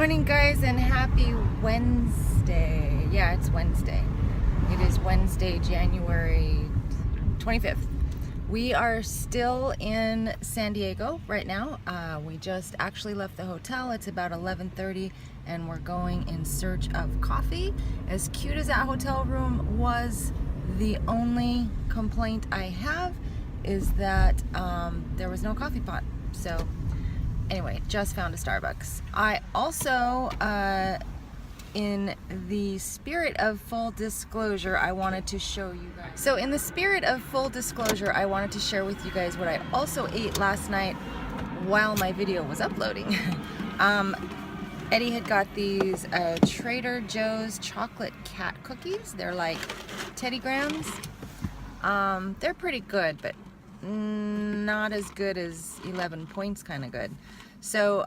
morning, guys, and happy Wednesday. Yeah, it's Wednesday. It is Wednesday, January 25th. We are still in San Diego right now. We just actually left the hotel. It's about 11:30 and we're going in search of coffee. As cute as that hotel room was, the only complaint I have is that there was no coffee pot. So anyway, just found a Starbucks. I also, in the spirit of full disclosure, I wanted to show you guys. So in the spirit of full disclosure, I wanted to share with you guys what I also ate last night while my video was uploading. Eddie had got these Trader Joe's chocolate cat cookies. They're like Teddy Grahams. They're pretty good, but not as good as 11 points kind of good. So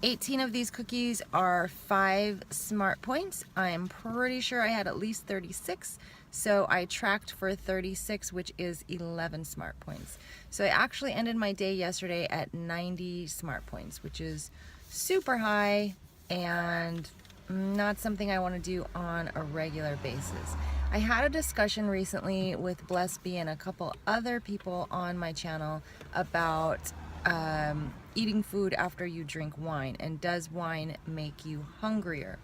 18 of these cookies are 5 smart points. I'm pretty sure I had at least 36, so I tracked for 36, which is 11 smart points. So I actually ended my day yesterday at 90 smart points, which is super high and not something I want to do on a regular basis. I had a discussion recently with Bless B and a couple other people on my channel about eating food after you drink wine, and does wine make you hungrier?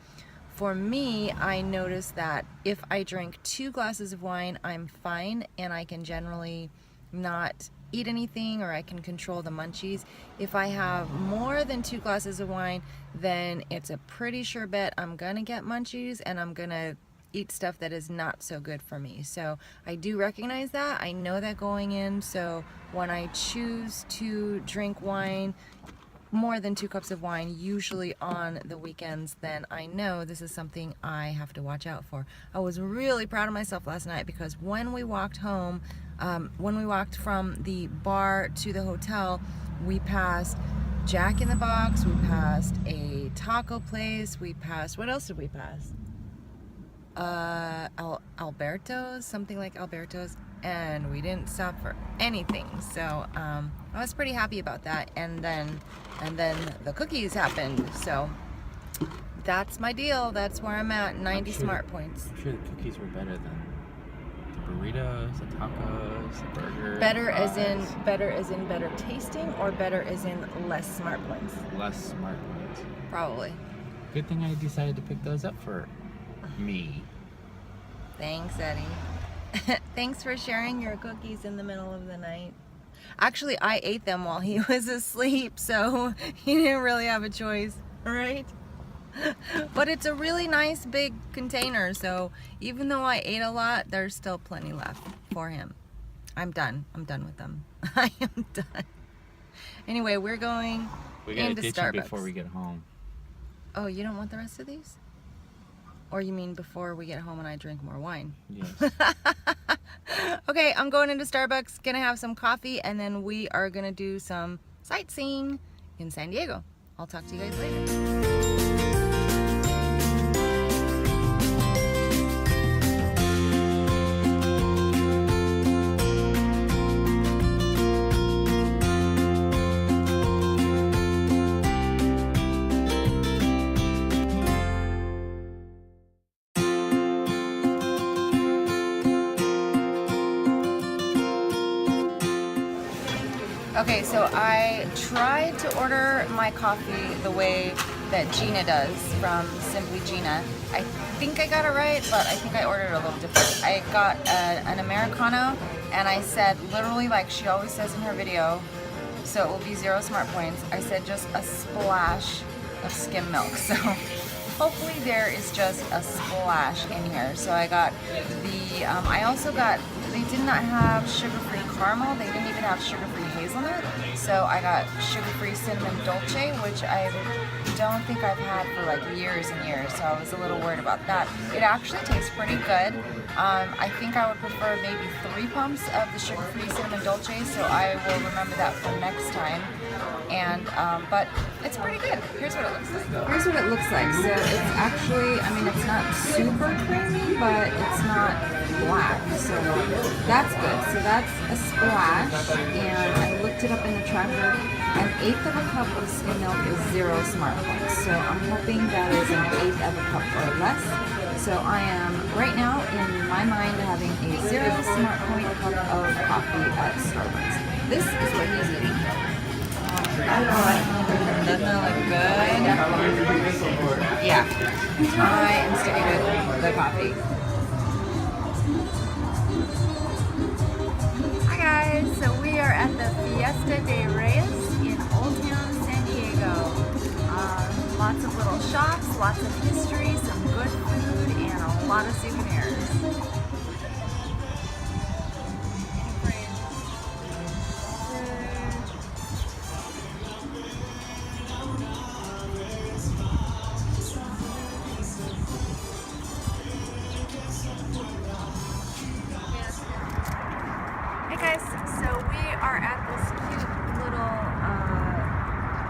For me, I noticed that if I drink 2 glasses of wine, I'm fine and I can generally not eat anything, or I can control the munchies. If I have more than 2 glasses of wine, then it's a pretty sure bet I'm gonna get munchies and I'm gonna eat stuff that is not so good for me. So I do recognize that. I know that going in. So when I choose to drink wine, more than 2 cups of wine, usually on the weekends, then I know this is something I have to watch out for. I was really proud of myself last night because when we walked home, when we walked from the bar to the hotel, we passed Jack in the Box, we passed a taco place, we passed, what else did we pass? Alberto's, something like Alberto's, and we didn't stop for anything. So I was pretty happy about that. And then the cookies happened. So that's my deal. That's where I'm at. 90 smart points. I'm sure the cookies were better than the burritos, the tacos, the burgers. Better as in better tasting, or better as in less smart points? Less smart points. Probably. Good thing I decided to pick those up for me. Thanks, Eddie. Thanks for sharing your cookies in the middle of the night. Actually, I ate them while he was asleep, so he didn't really have a choice, right? But it's a really nice big container, so even though I ate a lot, there's still plenty left for him. I'm done. I'm done with them. I am done. Anyway, we're going into Starbucks before we get home. Oh, you don't want the rest of these? Or you mean before we get home and I drink more wine? Yes. Okay, I'm going into Starbucks, gonna have some coffee, and then we are gonna do some sightseeing in San Diego. I'll talk to you guys later. Okay, so I tried to order my coffee the way that Gina does from Simply Gina. I think I got it right, but I think I ordered it a little different. I got an Americano, and I said, literally like she always says in her video, so it will be 0 smart points. I said just a splash of skim milk. So hopefully there is just a splash in here. So I got the, I also got, they did not have sugar-free caramel. They didn't even have sugar-free hazelnut. So I got sugar-free cinnamon dolce, which I don't think I've had for like years and years. So I was a little worried about that. It actually tastes pretty good. I think I would prefer maybe 3 pumps of the sugar-free cinnamon dolce. So I will remember that for next time. And but it's pretty good. Here's what it looks like. Here's what it looks like. So it's actually, I mean, it's not super creamy, but it's not black. So that's good. So that's a splash. And I looked looked it up in the tracker. An eighth of a cup of skim milk is 0 smart points. So I'm hoping that is an eighth of a cup or less. So I am right now in my mind having a 0 smart point cup of coffee at Starbucks. This is what he's eating. Doesn't that look good? Yeah. I am sticking with the coffee. Hi guys, so we are at the Fiesta de Reyes in Old Town San Diego. Lots of little shops, lots of history, some good food, and a lot of souvenirs. Hey guys, so we are at this cute little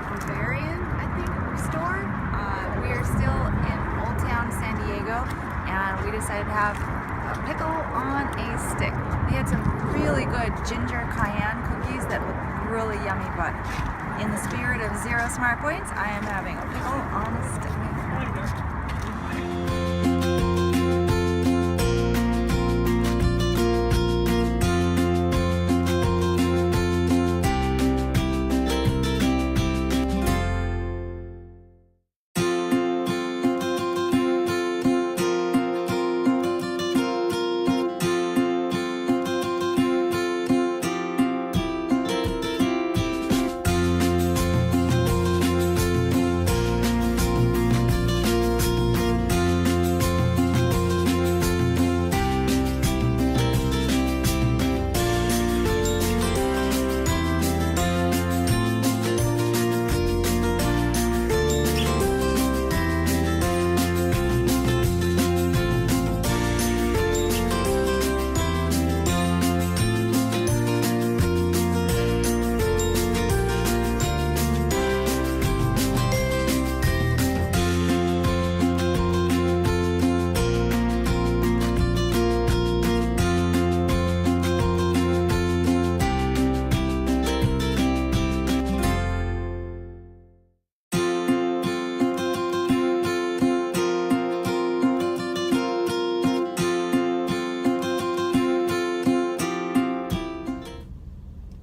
Bavarian, I think, store. We are still in Old Town San Diego, and we decided to have a pickle on a stick. They had some really good ginger cayenne cookies that look really yummy, but in the spirit of 0 smart points, I am having a pickle on a stick.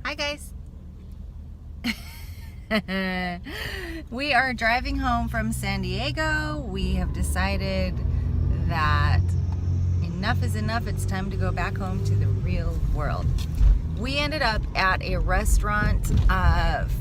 Hi guys. We are driving home from San Diego. We have decided that enough is enough. It's time to go back home to the real world. We ended up at a restaurant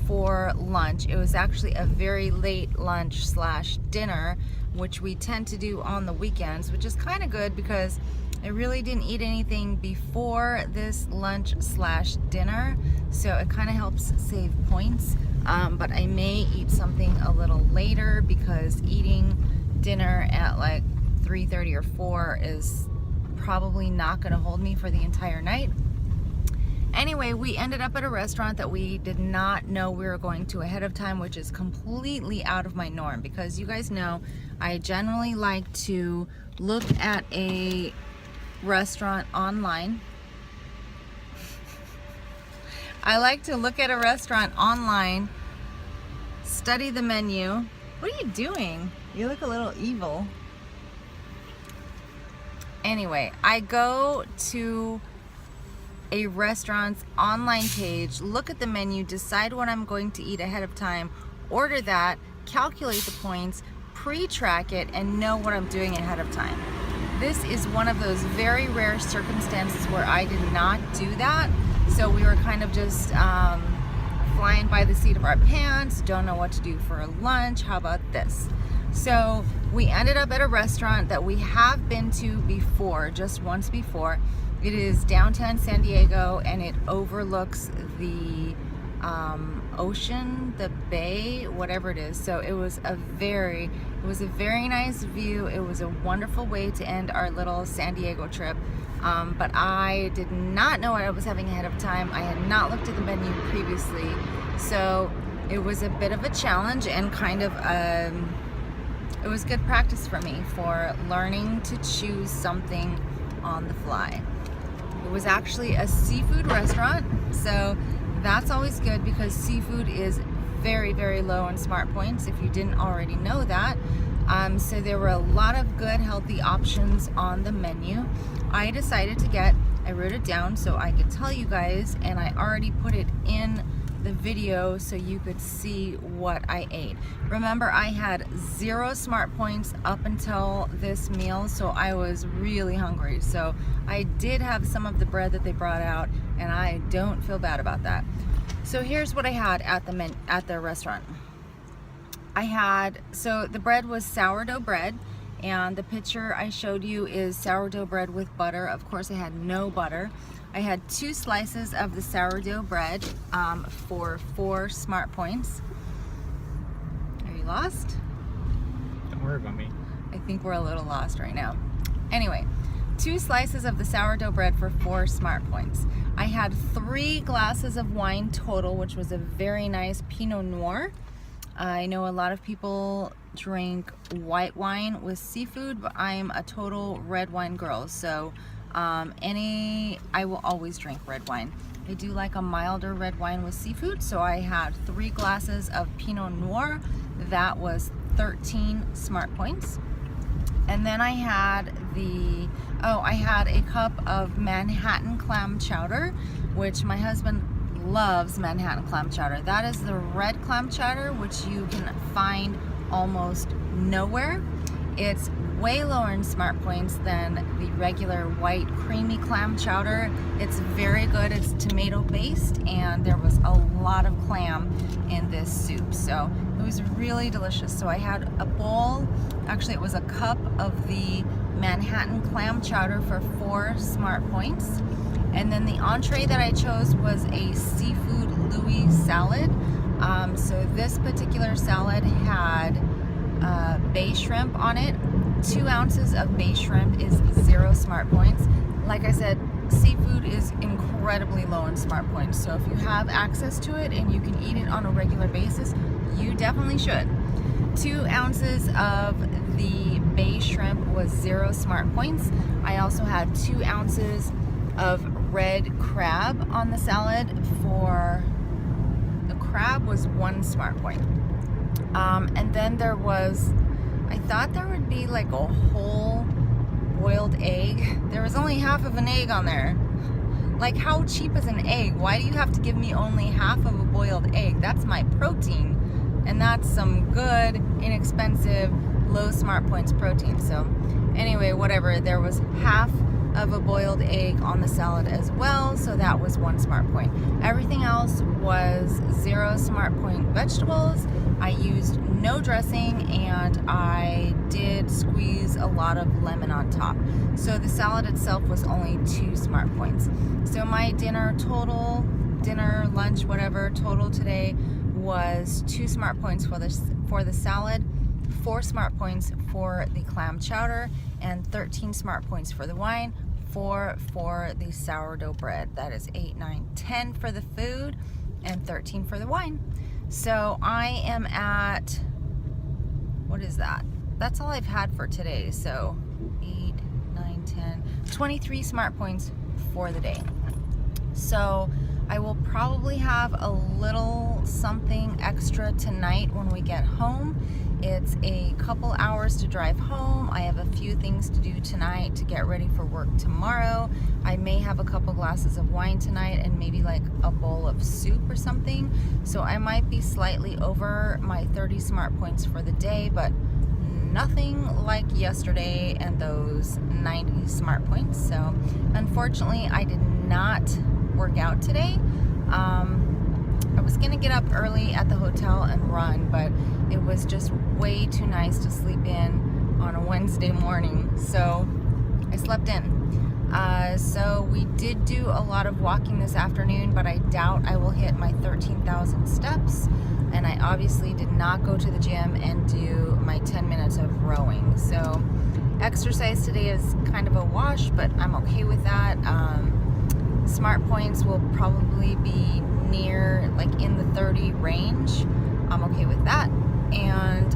for lunch. It was actually a very late lunch / dinner, which we tend to do on the weekends, which is kind of good because I really didn't eat anything before this lunch / dinner, so it kind of helps save points. But I may eat something a little later because eating dinner at like 3:30 or 4 is probably not going to hold me for the entire night. Anyway, we ended up at a restaurant that we did not know we were going to ahead of time, which is completely out of my norm because you guys know I generally like to look at a restaurant online. I like to look at a restaurant online, study the menu. What are you doing? You look a little evil. Anyway, I go to a restaurant's online page, look at the menu, decide what I'm going to eat ahead of time, order that, calculate the points, pre-track it, and know what I'm doing ahead of time. This is one of those very rare circumstances where I did not do that. So we were kind of just flying by the seat of our pants, don't know what to do for lunch, how about this? So we ended up at a restaurant that we have been to before, just once before. It is downtown San Diego and it overlooks the ocean, the bay, whatever it is. So it was a very nice view. It was a wonderful way to end our little San Diego trip. But I did not know what I was having ahead of time. I had not looked at the menu previously. So it was a bit of a challenge and kind of it was good practice for me for learning to choose something on the fly. It was actually a seafood restaurant, so That's always good because seafood is very, very low in Smart Points, if you didn't already know that. So there were a lot of good, healthy options on the menu. I decided to get, I wrote it down so I could tell you guys, and I already put it in the video so you could see what I ate. Remember, I had 0 Smart Points up until this meal, so I was really hungry. So I did have some of the bread that they brought out, and I don't feel bad about that. So here's what I had at the restaurant. So the bread was sourdough bread, and the picture I showed you is sourdough bread with butter. Of course, I had no butter. I had 2 slices of the sourdough bread for 4 Smart Points. Are you lost? Don't worry about me. I think we're a little lost right now. Anyway, 2 slices of the sourdough bread for 4 Smart Points. I had 3 glasses of wine total, which was a very nice Pinot Noir. I know a lot of people drink white wine with seafood, but I'm a total red wine girl, so I will always drink red wine. I do like a milder red wine with seafood, so I had 3 glasses of Pinot Noir. That was 13 Smart Points. And then I had I had a cup of Manhattan clam chowder, which my husband loves. Manhattan clam chowder. That is the red clam chowder, which you can find almost nowhere. It's way lower in Smart Points than the regular white creamy clam chowder. It's very good. It's tomato based, and there was a lot of clam in this soup, so it was really delicious. So I had a bowl, actually it was a cup of the Manhattan clam chowder for 4 Smart Points. And then the entree that I chose was a seafood Louis salad. So this particular salad had bay shrimp on it. 2 ounces of bay shrimp is 0 Smart Points. Like I said, seafood is incredibly low in Smart Points. So if you have access to it and you can eat it on a regular basis, you definitely should. 2 ounces of the bay shrimp was 0 Smart Points. I also had 2 ounces of red crab on the salad. For the crab was 1 Smart Point. And then there was, I thought there would be like a whole boiled egg. There was only half of an egg on there. Like, how cheap is an egg? Why do you have to give me only half of a boiled egg? That's my protein, and that's some good, inexpensive, low Smart Points protein. So anyway, whatever, there was half of a boiled egg on the salad as well, so that was 1 Smart Point. Everything else was 0 Smart Point vegetables. I used no dressing, and I did squeeze a lot of lemon on top. So the salad itself was only 2 Smart Points. So my dinner, lunch, whatever, total today was 2 Smart Points for the salad, 4 Smart Points for the clam chowder, and 13 Smart Points for the wine, 4 for the sourdough bread. That is 8, 9, 10 for the food, and 13 for the wine. So I am at, what is that? That's all I've had for today. So 8, 9, 10, 23 Smart Points for the day. So I will probably have a little something extra tonight when we get home. It's a couple hours to drive home. I have a few things to do tonight to get ready for work tomorrow. I may have a couple glasses of wine tonight and maybe like a bowl of soup or something. So I might be slightly over my 30 Smart Points for the day, but nothing like yesterday and those 90 Smart Points. So unfortunately, I did not work out today. I was gonna get up early at the hotel and run, but it was just way too nice to sleep in on a Wednesday morning, so I slept in. So we did do a lot of walking this afternoon, but I doubt I will hit my 13,000 steps, and I obviously did not go to the gym and do my 10 minutes of rowing. So exercise today is kind of a wash, but I'm okay with that. Smart Points will probably be near, like in the 30 range. I'm okay with that. And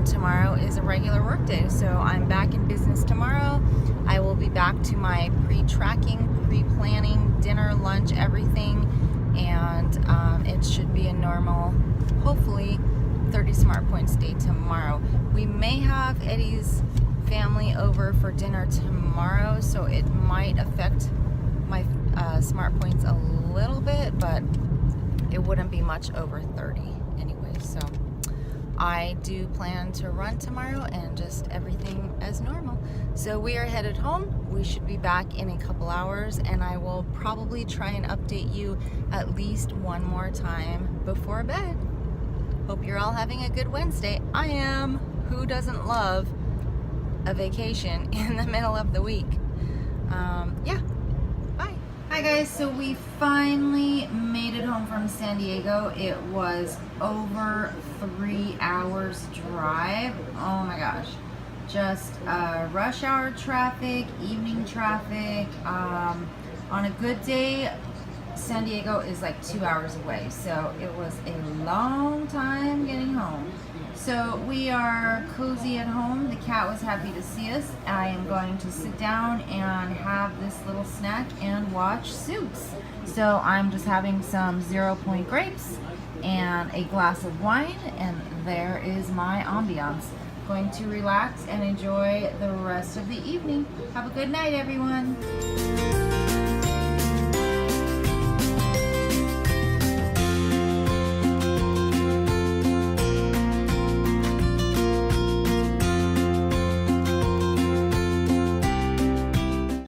tomorrow is a regular work day, so I'm back in business tomorrow. I will be back to my pre-tracking, pre-planning, dinner, lunch, everything and it should be a normal, hopefully 30 Smart Points day tomorrow. We may have Eddie's family over for dinner tomorrow, so it might affect my Smart Points a little bit, but it wouldn't be much over 30 anyway. So I do plan to run tomorrow and just everything as normal. So we are headed home. We should be back in a couple hours, and I will probably try and update you at least one more time before bed. Hope you're all having a good Wednesday. I am. Who doesn't love a vacation in the middle of the week? Yeah. Bye. Hi guys, so we finally made it home from San Diego. It was over 3 hours drive. Oh my gosh. Just rush hour traffic, evening traffic. On a good day, San Diego is like 2 hours away, so it was a long time getting home. So we are cozy at home. The cat was happy to see us. I am going to sit down and have this little snack and watch Suits. So I'm just having some 0 Point grapes and a glass of wine, and there is my ambiance. Going to relax and enjoy the rest of the evening. Have a good night, everyone.